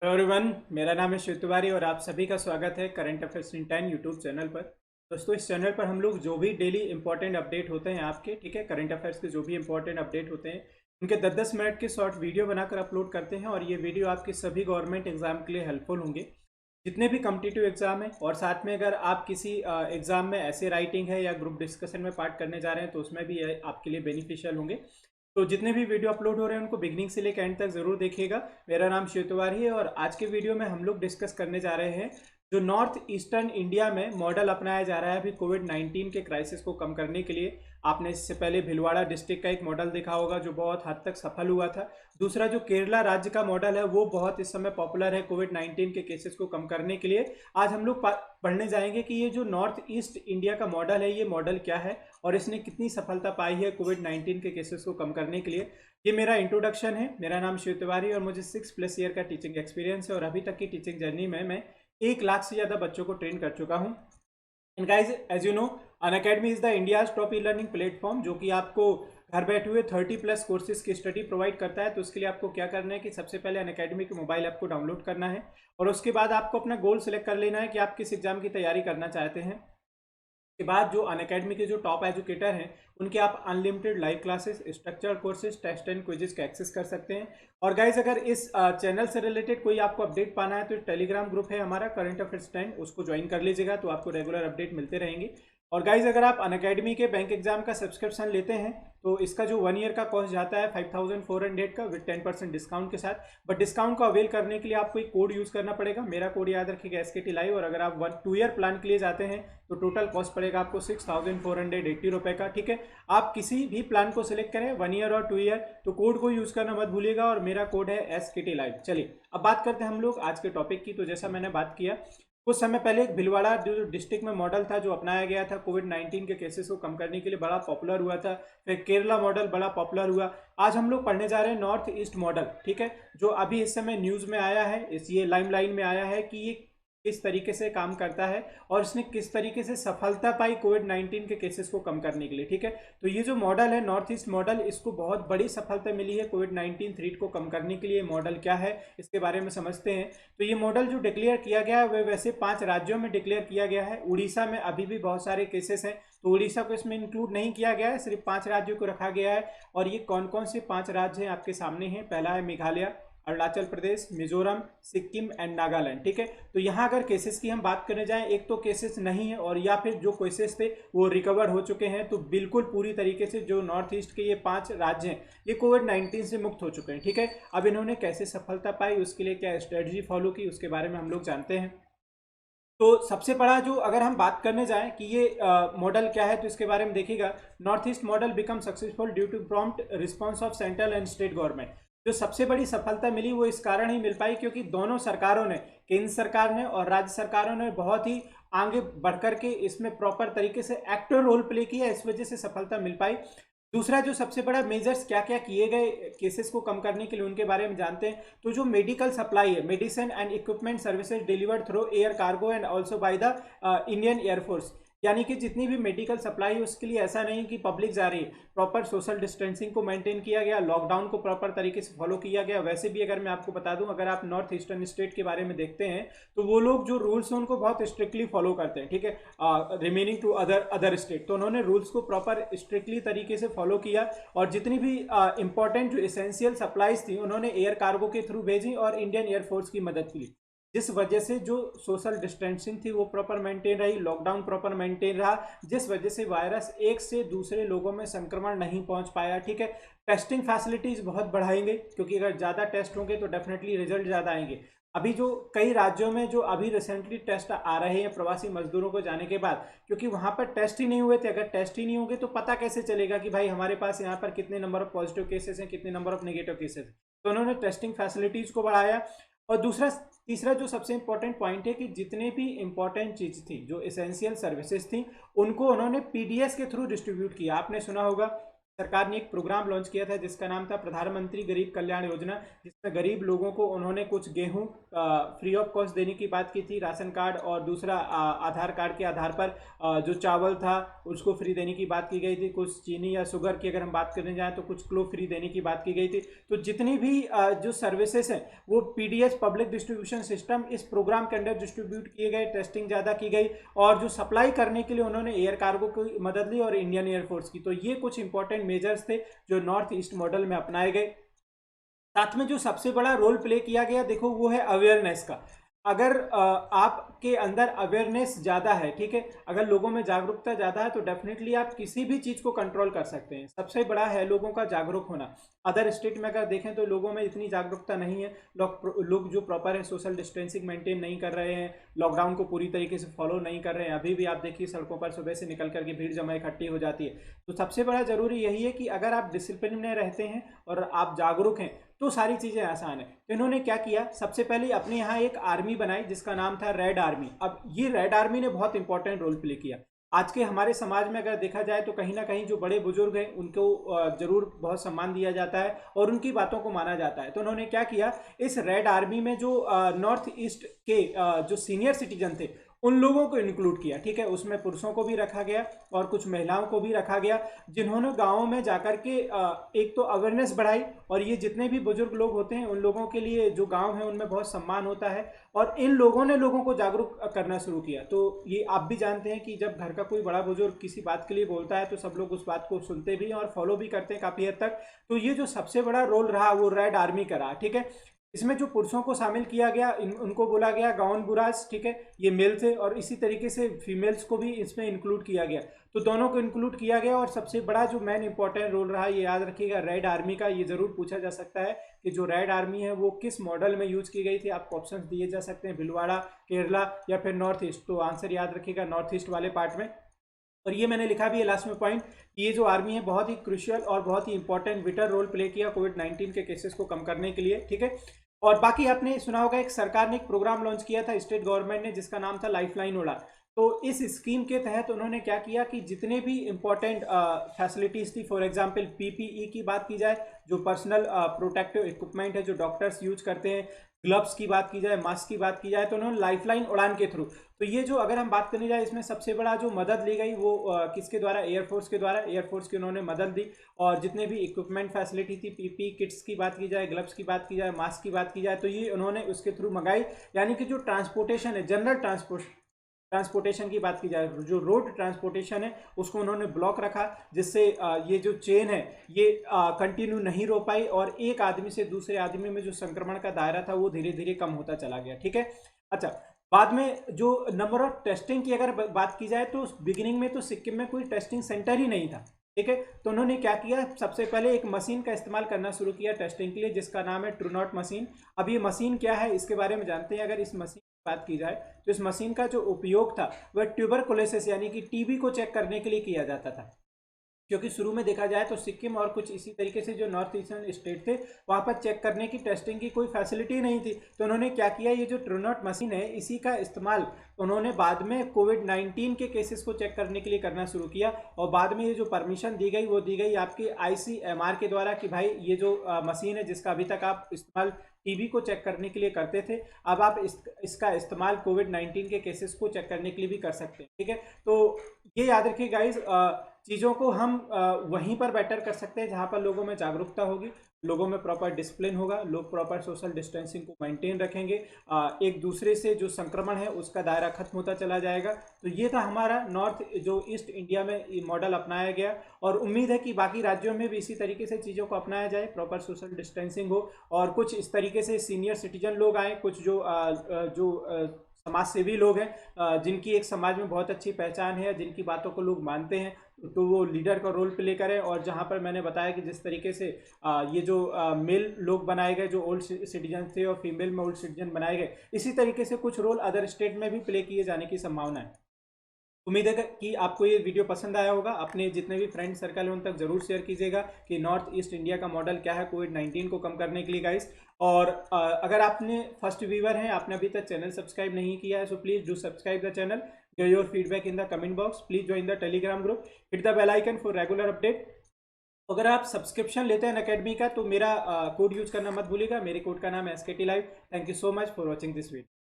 Hello everyone, मेरा नाम है शिव तिवारी और आप सभी का स्वागत है current affairs in 10 YouTube channel पर। दोस्तों, इस चैनल पर हम लोग जो भी डेली इंपॉर्टेंट अपडेट होते हैं आपके, ठीक है, करंट अफेयर्स के जो भी इंपॉर्टेंट अपडेट होते हैं उनके 10-10 मिनट के शॉर्ट वीडियो बनाकर अपलोड करते हैं और ये वीडियो आपके सभी गवर्नमेंट एग्जाम के लिए हेल्पफुल होंगे, जितने भी कॉम्पिटिटिव एग्जाम है। और साथ में अगर आप किसी एग्जाम में ऐसे राइटिंग है या ग्रुप डिस्कशन में पार्ट करने जा रहे हैं तो उसमें भी ये आपके लिए बेनिफिशियल होंगे। तो जितने भी वीडियो अपलोड हो रहे हैं उनको बिगनिंग से लेकर एंड तक जरूर देखिएगा। मेरा नाम शिव तिवारी है और आज के वीडियो में हम लोग डिस्कस करने जा रहे हैं जो नॉर्थ ईस्टर्न इंडिया में मॉडल अपनाया जा रहा है अभी कोविड-19 के क्राइसिस को कम करने के लिए। आपने इससे पहले भिलवाड़ा डिस्ट्रिक्ट का एक मॉडल देखा होगा जो बहुत हद तक सफल हुआ था। दूसरा जो केरला राज्य का मॉडल है वो बहुत इस समय पॉपुलर है कोविड-19 के केसेस को कम करने के लिए। आज हम लोग पढ़ने जाएंगे कि ये जो नॉर्थ ईस्ट इंडिया का मॉडल है ये मॉडल क्या है और इसने कितनी सफलता पाई है कोविड-19 के केसेस को कम करने के लिए। ये मेरा इंट्रोडक्शन है। मेरा नाम शिव तिवारी और मुझे 6+ ईयर का टीचिंग एक्सपीरियंस है और अभी तक की टीचिंग जर्नी में मैं 1 लाख से ज़्यादा बच्चों को ट्रेन कर चुका हूँ। And guys, as you know, Unacademy is the India's top e learning platform जो कि आपको घर बैठे हुए 30+ कोर्सेज की स्टडी प्रोवाइड करता है। तो उसके लिए आपको क्या करना है कि सबसे पहले अनअकैडमी के मोबाइल ऐप को डाउनलोड करना है और उसके बाद आपको अपना गोल सेलेक्ट कर लेना है कि आप किस एग्जाम की तैयारी करना चाहते हैं। के बाद जो अनअकैडमी के जो टॉप एजुकेटर हैं उनके आप unlimited live classes, structured courses, test and quizzes का एक्सेस कर सकते हैं। और गाइज, अगर इस चैनल से रिलेटेड कोई आपको अपडेट पाना है तो टेलीग्राम ग्रुप है हमारा करंट अफेयर्स 10, उसको ज्वाइन कर लीजिएगा तो आपको रेगुलर अपडेट मिलते रहेंगे। और गाइज, अगर आप अनअकैडमी के बैंक एग्जाम का सब्सक्रिप्शन लेते हैं तो इसका जो 1 ईयर का कॉस्ट जाता है 5400 का विद 10% डिस्काउंट के साथ। बट डिस्काउंट को अवेल करने के लिए आपको एक कोड यूज करना पड़ेगा। मेरा कोड याद रखिएगा SKT लाइव। और अगर आप 2 ईयर प्लान के लिए जाते हैं तो टोटल कॉस्ट पड़ेगा आपको 6480 रुपये का, ठीक है। आप किसी भी प्लान को सिलेक्ट करें 1 ईयर और 2 ईयर, तो कोड को यूज करना मत भूलिएगा और मेरा कोड है SKT लाइव। चलिए अब बात करते हैं हम लोग आज के टॉपिक की। तो जैसा मैंने बात किया कुछ समय पहले, एक भिलवाड़ा जो डिस्ट्रिक्ट में मॉडल था जो अपनाया गया था कोविड-19 के केसेस को कम करने के लिए, बड़ा पॉपुलर हुआ था। फिर केरला मॉडल बड़ा पॉपुलर हुआ। आज हम लोग पढ़ने जा रहे हैं नॉर्थ ईस्ट मॉडल, ठीक है, जो अभी इस समय न्यूज़ में आया है, ये लाइमलाइन में आया है कि ये किस तरीके से काम करता है और इसने किस तरीके से सफलता पाई कोविड-19 के केसेस को कम करने के लिए, ठीक है। तो ये जो मॉडल है नॉर्थ ईस्ट मॉडल, इसको बहुत बड़ी सफलता मिली है कोविड-19 थ्रेट को कम करने के लिए। मॉडल क्या है इसके बारे में समझते हैं। तो ये मॉडल जो डिक्लेयर किया गया है वह वैसे 5 राज्यों में डिक्लेयर किया गया है। उड़ीसा में अभी भी बहुत सारे केसेस हैं तो उड़ीसा को इसमें इंक्लूड नहीं किया गया है, सिर्फ 5 राज्यों को रखा गया है। और ये कौन कौन से 5 राज्य हैं आपके सामने हैं। पहला है मेघालय, अरुणाचल प्रदेश, मिजोरम, सिक्किम एंड नागालैंड, ठीक है। तो यहाँ अगर केसेस की हम बात करने जाएं, एक तो केसेस नहीं है और या फिर जो केसेस थे वो रिकवर हो चुके हैं। तो बिल्कुल पूरी तरीके से जो नॉर्थ ईस्ट के ये 5 राज्य हैं ये कोविड-19 से मुक्त हो चुके हैं, ठीक है। अब इन्होंने कैसे सफलता पाई, उसके लिए क्या स्ट्रेटजी फॉलो की, उसके बारे में हम लोग जानते हैं। तो सबसे बड़ा जो अगर हम बात करने जाएं कि ये मॉडल क्या है तो इसके बारे में देखिएगा। North east model become successful due to prompt response of central and state government. जो सबसे बड़ी सफलता मिली वो इस कारण ही मिल पाई क्योंकि दोनों सरकारों ने, केंद्र सरकार ने और राज्य सरकारों ने बहुत ही आगे बढ़कर के इसमें प्रॉपर तरीके से एक्टिव रोल प्ले किया, इस वजह से सफलता मिल पाई। दूसरा जो सबसे बड़ा मेजर्स क्या क्या किए गए केसेस को कम करने के लिए उनके बारे में जानते हैं। तो जो मेडिकल सप्लाई है, medicine and equipment services delivered through air cargo and also by the Indian air force, यानी कि जितनी भी मेडिकल सप्लाई है उसके लिए ऐसा नहीं कि पब्लिक जा रही है, प्रॉपर सोशल डिस्टेंसिंग को मेंटेन किया गया, लॉकडाउन को प्रॉपर तरीके से फॉलो किया गया। वैसे भी अगर मैं आपको बता दूं, अगर आप नॉर्थ ईस्टर्न स्टेट के बारे में देखते हैं तो वो लोग जो रूल्स हैं उनको बहुत स्ट्रिक्टली फॉलो करते हैं, ठीक है, रिमेनिंग टू अदर स्टेट। तो उन्होंने रूल्स को प्रॉपर स्ट्रिक्टली तरीके से फॉलो किया और जितनी भी इंपॉर्टेंट जो इसेंशियल सप्लाईज थी उन्होंने एयर कार्गो के थ्रू भेजी और इंडियन एयरफोर्स की मदद की, जिस वजह से जो सोशल डिस्टेंसिंग थी वो प्रॉपर मेंटेन रही, लॉकडाउन प्रॉपर मेंटेन रहा, जिस वजह से वायरस एक से दूसरे लोगों में संक्रमण नहीं पहुंच पाया, ठीक है। टेस्टिंग फैसिलिटीज बहुत बढ़ाएंगे क्योंकि अगर ज़्यादा टेस्ट होंगे तो डेफिनेटली रिजल्ट ज़्यादा आएंगे। अभी जो कई राज्यों में जो अभी रिसेंटली टेस्ट आ रहे हैं प्रवासी मजदूरों को जाने के बाद, क्योंकि वहाँ पर टेस्ट ही नहीं हुए थे। अगर टेस्ट ही नहीं होंगे तो पता कैसे चलेगा कि भाई हमारे पास यहाँ पर कितने नंबर ऑफ पॉजिटिव केसेस हैं, कितने नंबर ऑफ नेगेटिव केसेस हैं। तो उन्होंने टेस्टिंग फैसिलिटीज को बढ़ाया। और तीसरा जो सबसे इंपॉर्टेंट पॉइंट है कि जितने भी इंपॉर्टेंट चीज़ थी, जो एसेंशियल सर्विसेज थी, उनको उन्होंने PDS के थ्रू डिस्ट्रीब्यूट किया। आपने सुना होगा सरकार ने एक प्रोग्राम लॉन्च किया था जिसका नाम था प्रधानमंत्री गरीब कल्याण योजना, गरीब लोगों को उन्होंने कुछ गेहूं फ्री ऑफ कॉस्ट देने की बात की थी, राशन कार्ड, और दूसरा आधार कार्ड के आधार पर जो चावल था उसको फ्री देने की बात की गई थी। कुछ चीनी या शुगर की अगर हम बात करने जाएं तो कुछ किलो फ्री देने की बात की गई थी। तो जितनी भी जो सर्विसेज हैं वो पीडीएस पब्लिक डिस्ट्रीब्यूशन सिस्टम इस प्रोग्राम के अंदर डिस्ट्रीब्यूट किए गए, टेस्टिंग ज़्यादा की गई, और जो सप्लाई करने के लिए उन्होंने एयर कार्गो की मदद ली और इंडियन एयरफोर्स की। तो ये कुछ इंपॉर्टेंट मेजर्स थे जो नॉर्थ ईस्ट मॉडल में अपनाए गए। साथ में जो सबसे बड़ा रोल प्ले किया गया देखो वो है अवेयरनेस का। अगर आपके अंदर अवेयरनेस ज़्यादा है, ठीक है, अगर लोगों में जागरूकता ज़्यादा है तो डेफिनेटली आप किसी भी चीज़ को कंट्रोल कर सकते हैं। सबसे बड़ा है लोगों का जागरूक होना। अदर स्टेट में अगर देखें तो लोगों में इतनी जागरूकता नहीं है। लोग जो प्रॉपर है सोशल डिस्टेंसिंग मेंटेन नहीं कर रहे हैं, लॉकडाउन को पूरी तरीके से फॉलो नहीं कर रहे हैं। अभी भी आप देखिए सड़कों पर सुबह से निकल करके भीड़ जमा इकट्ठी हो जाती है। तो सबसे बड़ा जरूरी यही है कि अगर आप डिसिप्लिन में रहते हैं और आप जागरूक हैं तो सारी चीज़ें आसान है। तो इन्होंने क्या किया, सबसे पहले अपने यहाँ एक आर्मी बनाई जिसका नाम था रेड आर्मी। अब ये रेड आर्मी ने बहुत इंपॉर्टेंट रोल प्ले किया। आज के हमारे समाज में अगर देखा जाए तो कहीं ना कहीं जो बड़े बुजुर्ग हैं उनको जरूर बहुत सम्मान दिया जाता है और उनकी बातों को माना जाता है। तो उन्होंने क्या किया, इस रेड आर्मी में जो नॉर्थ ईस्ट के जो सीनियर सिटीजन थे उन लोगों को इंक्लूड किया, ठीक है। उसमें पुरुषों को भी रखा गया और कुछ महिलाओं को भी रखा गया, जिन्होंने गाँवों में जाकर के एक तो अवेयरनेस बढ़ाई, और ये जितने भी बुजुर्ग लोग होते हैं उन लोगों के लिए जो गांव है उनमें बहुत सम्मान होता है, और इन लोगों ने लोगों को जागरूक करना शुरू किया। तो ये आप भी जानते हैं कि जब घर का कोई बड़ा बुजुर्ग किसी बात के लिए बोलता है तो सब लोग उस बात को सुनते भी हैं और फॉलो भी करते हैं काफ़ी हद तक। तो ये जो सबसे बड़ा रोल रहा वो रेड आर्मी का रहा, ठीक है। इसमें जो पुरुषों को शामिल किया गया उनको बोला गया गाउन बुराज, ठीक है, ये मेल थे, और इसी तरीके से फीमेल्स को भी इसमें इंक्लूड किया गया। तो दोनों को इंक्लूड किया गया। और सबसे बड़ा जो मेन इंपॉर्टेंट रोल रहा ये याद रखिएगा रेड आर्मी का। ये जरूर पूछा जा सकता है कि जो रेड आर्मी है वो किस मॉडल में यूज की गई थी। आपको ऑप्शन दिए जा सकते हैं, भिलवाड़ा, केरला या फिर नॉर्थ ईस्ट। तो आंसर याद रखिएगा नॉर्थ ईस्ट वाले पार्ट में। और ये मैंने लिखा भी है लास्ट में पॉइंट, ये जो आर्मी है बहुत ही क्रुशियल और बहुत ही इंपॉर्टेंट विटल रोल प्ले किया कोविड-19 के केसेस को कम करने के लिए, ठीक है। और बाकी आपने सुना होगा एक सरकार ने एक प्रोग्राम लॉन्च किया था स्टेट गवर्नमेंट ने जिसका नाम था लाइफलाइन उड़ान। तो इस स्कीम के तहत उन्होंने क्या किया कि जितने भी इंपॉर्टेंट फैसिलिटीज थी, फॉर एग्जांपल पीपीई की बात की जाए, जो पर्सनल प्रोटेक्टिव इक्विपमेंट है जो डॉक्टर्स यूज करते हैं, ग्लव्स की बात की जाए, मास्क की बात की जाए, तो उन्होंने लाइफलाइन उड़ान के थ्रू, तो ये जो अगर हम बात करने जाए इसमें सबसे बड़ा जो मदद ली गई वो किसके द्वारा, एयरफोर्स के द्वारा। एयरफोर्स की उन्होंने मदद दी, और जितने भी इक्विपमेंट फैसिलिटी थी, पीपी किट्स की बात की जाए, ग्लव्स की बात की जाए, मास्क की बात की जाए, तो ये उन्होंने उसके थ्रू मंगाई। यानी कि जो ट्रांसपोर्टेशन है, जनरल ट्रांसपोर्टेशन की बात की जाए, जो रोड ट्रांसपोर्टेशन है उसको उन्होंने ब्लॉक रखा, जिससे ये जो चेन है ये कंटिन्यू नहीं रो पाई, और एक आदमी से दूसरे आदमी में जो संक्रमण का दायरा था वो धीरे धीरे कम होता चला गया, ठीक है। अच्छा, बाद में जो नंबर ऑफ टेस्टिंग की अगर बात की जाए तो बिगिनिंग में तो सिक्किम में कोई टेस्टिंग सेंटर ही नहीं था, ठीक है। तो उन्होंने क्या किया, सबसे पहले एक मशीन का इस्तेमाल करना शुरू किया टेस्टिंग के लिए जिसका नाम है ट्रूनॉट मशीन। अब ये मशीन क्या है इसके बारे में जानते हैं। अगर इस मशीन की बात की जाए तो इस मशीन का जो उपयोग था वह ट्यूबरकुलोसिस यानी कि टीबी को चेक करने के लिए किया जाता था, क्योंकि शुरू में देखा जाए तो सिक्किम और कुछ इसी तरीके से जो नॉर्थ ईस्टर्न स्टेट थे वहाँ पर चेक करने की टेस्टिंग की कोई फैसिलिटी नहीं थी। तो उन्होंने क्या किया, ये जो ट्रूनॉट मशीन है इसी का इस्तेमाल उन्होंने बाद में कोविड-19 के केसेस को चेक करने के लिए करना शुरू किया। और बाद में ये जो परमिशन दी गई वो दी गई आपकी ICMR के द्वारा कि भाई ये जो मशीन है जिसका अभी तक आप इस्तेमाल टीबी को चेक करने के लिए करते थे, अब आप इसका इस्तेमाल कोविड-19 के केसेस को चेक करने के लिए भी कर सकते हैं, ठीक है। तो ये याद रखिए गाइज, चीज़ों को हम वहीं पर बेटर कर सकते हैं जहाँ पर लोगों में जागरूकता होगी, लोगों में प्रॉपर डिसिप्लिन होगा, लोग प्रॉपर सोशल डिस्टेंसिंग को मेंटेन रखेंगे, एक दूसरे से जो संक्रमण है उसका दायरा खत्म होता चला जाएगा। तो ये था हमारा नॉर्थ जो ईस्ट इंडिया में मॉडल अपनाया गया, और उम्मीद है कि बाकी राज्यों में भी इसी तरीके से चीज़ों को अपनाया जाए, प्रॉपर सोशल डिस्टेंसिंग हो, और कुछ इस तरीके से सीनियर सिटीजन लोग आए, कुछ जो समाज सेवी लोग हैं जिनकी एक समाज में बहुत अच्छी पहचान है, जिनकी बातों को लोग मानते हैं, तो वो लीडर का रोल प्ले करें। और जहाँ पर मैंने बताया कि जिस तरीके से ये जो मेल लोग बनाए गए जो ओल्ड सिटीजन थे और फीमेल में ओल्ड सिटीजन बनाए गए, इसी तरीके से कुछ रोल अदर स्टेट में भी प्ले किए जाने की संभावना है। उम्मीद है कि आपको ये वीडियो पसंद आया होगा। अपने जितने भी फ्रेंड सर्कल है उन तक जरूर शेयर कीजिएगा कि नॉर्थ ईस्ट इंडिया का मॉडल क्या है कोविड-19 को कम करने के लिए गाइस। और अगर आपने फर्स्ट व्यूअर हैं, आपने अभी तक चैनल सब्सक्राइब नहीं किया है, so please do subscribe the channel, give your feedback in the comment box, please join the Telegram group, hit the bell icon for regular update. अगर आप सब्सक्रिप्शन लेते हैं अकेडमी का तो मेरा कोड यूज करना मत भूलिएगा। मेरे कोड का नाम है SKT Live। Thank you so much for watching this video.